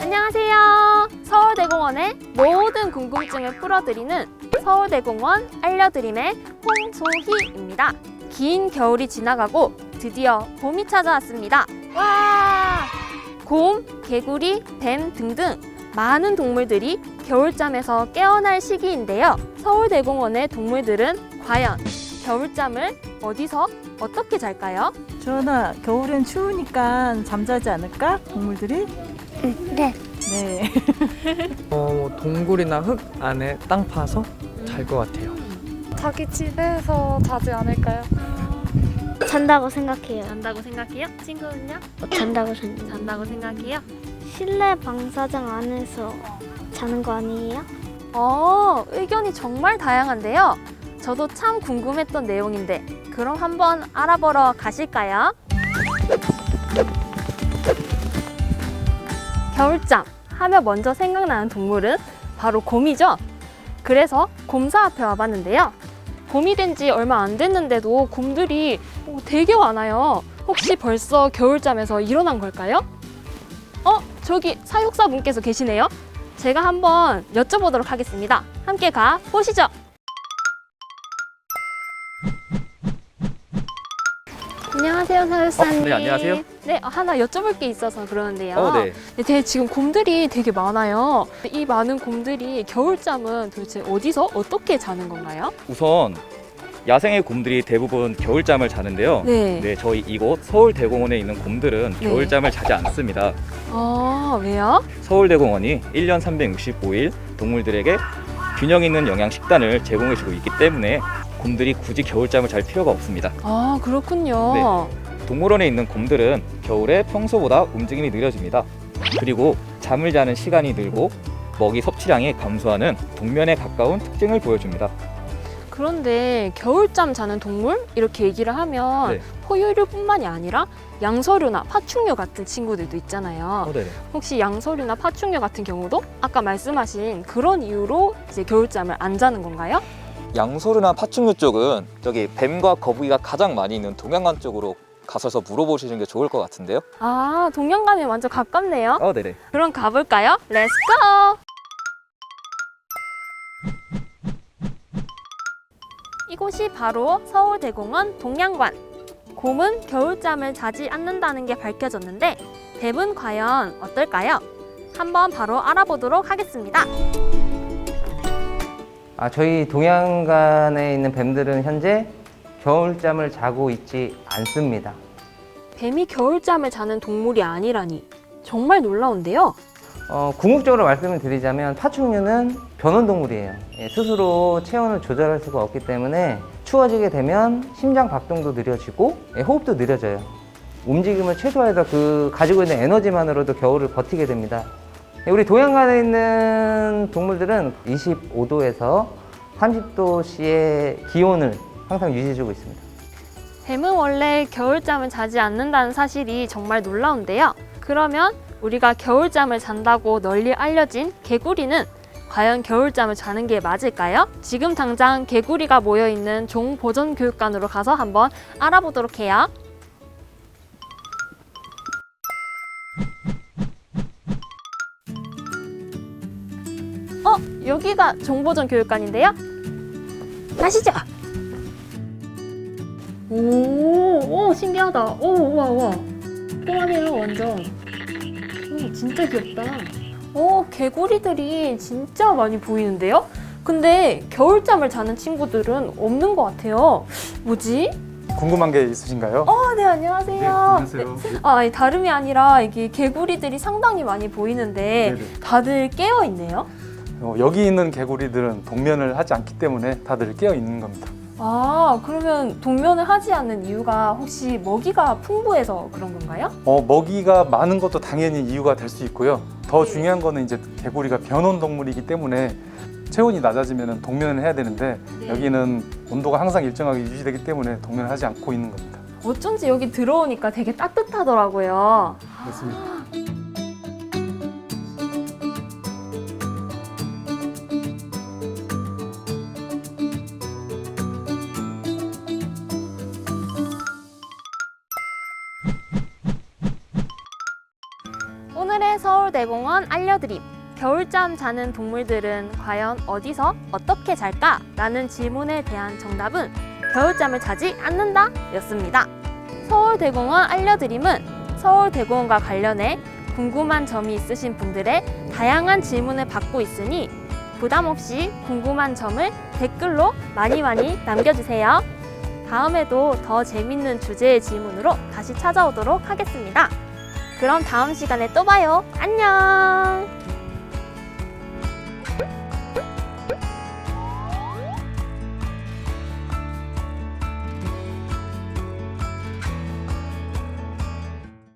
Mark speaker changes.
Speaker 1: 안녕하세요. 서울대공원의 모든 궁금증을 풀어드리는 서울대공원 알려드림의 홍소희입니다. 긴 겨울이 지나가고 드디어 봄이 찾아왔습니다. 와! 곰, 개구리, 뱀 등등 많은 동물들이 겨울잠에서 깨어날 시기인데요. 서울대공원의 동물들은 과연 겨울잠을 어디서 어떻게 잘까요?
Speaker 2: 주원아, 겨울엔 추우니까 잠자지 않을까? 동물들이?
Speaker 3: 네.
Speaker 2: 네.
Speaker 4: 동굴이나 흙 안에 땅 파서 잘 것 같아요.
Speaker 3: 자기 집에서 자지 않을까요?
Speaker 5: 잔다고 생각해요.
Speaker 1: 잔다고 생각해요? 친구는요?
Speaker 5: 잔다고 생각해요.
Speaker 1: 잔다고 생각해요?
Speaker 5: 실내 방사장 안에서 자는 거 아니에요?
Speaker 1: 의견이 정말 다양한데요. 저도 참 궁금했던 내용인데 그럼 한번 알아보러 가실까요? 겨울잠 하면 먼저 생각나는 동물은 바로 곰이죠. 그래서 곰사 앞에 와봤는데요. 봄이 된 지 얼마 안 됐는데도 곰들이 되게 많아요. 혹시 벌써 겨울잠에서 일어난 걸까요? 저기 사육사분께서 계시네요. 제가 한번 여쭤보도록 하겠습니다. 함께 가 보시죠. 안녕하세요, 사육사님.
Speaker 6: 네, 안녕하세요.
Speaker 1: 네, 하나 여쭤볼 게 있어서 그러는데요.
Speaker 6: 네.
Speaker 1: 지금 곰들이 되게 많아요. 이 많은 곰들이 겨울잠은 도대체 어디서 어떻게 자는 건가요?
Speaker 6: 우선 야생의 곰들이 대부분 겨울잠을 자는데요.
Speaker 1: 네.
Speaker 6: 저희 이곳 서울대공원에 있는 곰들은
Speaker 1: 네.
Speaker 6: 겨울잠을 자지 않습니다.
Speaker 1: 왜요?
Speaker 6: 서울대공원이 1년 365일 동물들에게 균형 있는 영양 식단을 제공해주고 있기 때문에 곰들이 굳이 겨울잠을 잘 필요가 없습니다.
Speaker 1: 그렇군요.
Speaker 6: 네. 동물원에 있는 곰들은 겨울에 평소보다 움직임이 느려집니다. 그리고 잠을 자는 시간이 늘고 먹이 섭취량이 감소하는 동면에 가까운 특징을 보여줍니다.
Speaker 1: 그런데 겨울잠 자는 동물? 이렇게 얘기를 하면
Speaker 6: 네.
Speaker 1: 포유류뿐만이 아니라 양서류나 파충류 같은 친구들도 있잖아요.
Speaker 6: 네.
Speaker 1: 혹시 양서류나 파충류 같은 경우도 아까 말씀하신 그런 이유로 이제 겨울잠을 안 자는 건가요?
Speaker 7: 양서류나 파충류 쪽은 저기 뱀과 거북이가 가장 많이 있는 동양간 쪽으로 가셔서 물어보시는 게 좋을 것 같은데요.
Speaker 1: 동양간에 완전 가깝네요.
Speaker 6: 네네.
Speaker 1: 그럼 가볼까요? 렛츠 고! 이곳이 바로 서울대공원 동양관. 곰은 겨울잠을 자지 않는다는 게 밝혀졌는데 뱀은 과연 어떨까요? 한번 바로 알아보도록 하겠습니다.
Speaker 8: 저희 동양간에 있는 뱀들은 현재 겨울잠을 자고 있지 않습니다.
Speaker 1: 뱀이 겨울잠을 자는 동물이 아니라니 정말 놀라운데요.
Speaker 8: 궁극적으로 말씀을 드리자면 파충류는 변온동물이에요. 스스로 체온을 조절할 수가 없기 때문에 추워지게 되면 심장 박동도 느려지고 호흡도 느려져요. 움직임을 최소화해서 가지고 있는 에너지만으로도 겨울을 버티게 됩니다. 우리 동양간에 있는 동물들은 25도에서 30도씨의 기온을 항상 유지해주고 있습니다.
Speaker 1: 뱀은 원래 겨울잠을 자지 않는다는 사실이 정말 놀라운데요. 그러면 우리가 겨울잠을 잔다고 널리 알려진 개구리는 과연 겨울잠을 자는 게 맞을까요? 지금 당장 개구리가 모여있는 종보전교육관으로 가서 한번 알아보도록 해요. 여기가 종보전교육관인데요? 가시죠! 오, 신기하다. 우와. 통하네요, 완전. 진짜 귀엽다. 개구리들이 진짜 많이 보이는데요? 근데 겨울잠을 자는 친구들은 없는 것 같아요. 뭐지?
Speaker 9: 궁금한 게 있으신가요?
Speaker 1: 네, 안녕하세요. 아니, 다름이 아니라 이게 개구리들이 상당히 많이 보이는데
Speaker 9: 네네.
Speaker 1: 다들 깨어 있네요.
Speaker 9: 여기 있는 개구리들은 동면을 하지 않기 때문에 다들 깨어 있는 겁니다.
Speaker 1: 그러면 동면을 하지 않는 이유가 혹시 먹이가 풍부해서 그런 건가요?
Speaker 9: 먹이가 많은 것도 당연히 이유가 될 수 있고요. 더 중요한 거는 이제 개구리가 변온 동물이기 때문에 체온이 낮아지면 동면을 해야 되는데 여기는 온도가 항상 일정하게 유지되기 때문에 동면을 하지 않고 있는 겁니다.
Speaker 1: 어쩐지 여기 들어오니까 되게 따뜻하더라고요.
Speaker 9: 그렇습니다.
Speaker 1: 서울대공원 알려드림. 겨울잠 자는 동물들은 과연 어디서 어떻게 잘까? 라는 질문에 대한 정답은 겨울잠을 자지 않는다 였습니다. 서울대공원 알려드림은 서울대공원과 관련해 궁금한 점이 있으신 분들의 다양한 질문을 받고 있으니 부담 없이 궁금한 점을 댓글로 많이 남겨주세요. 다음에도 더 재밌는 주제의 질문으로 다시 찾아오도록 하겠습니다. 그럼 다음 시간에 또 봐요. 안녕!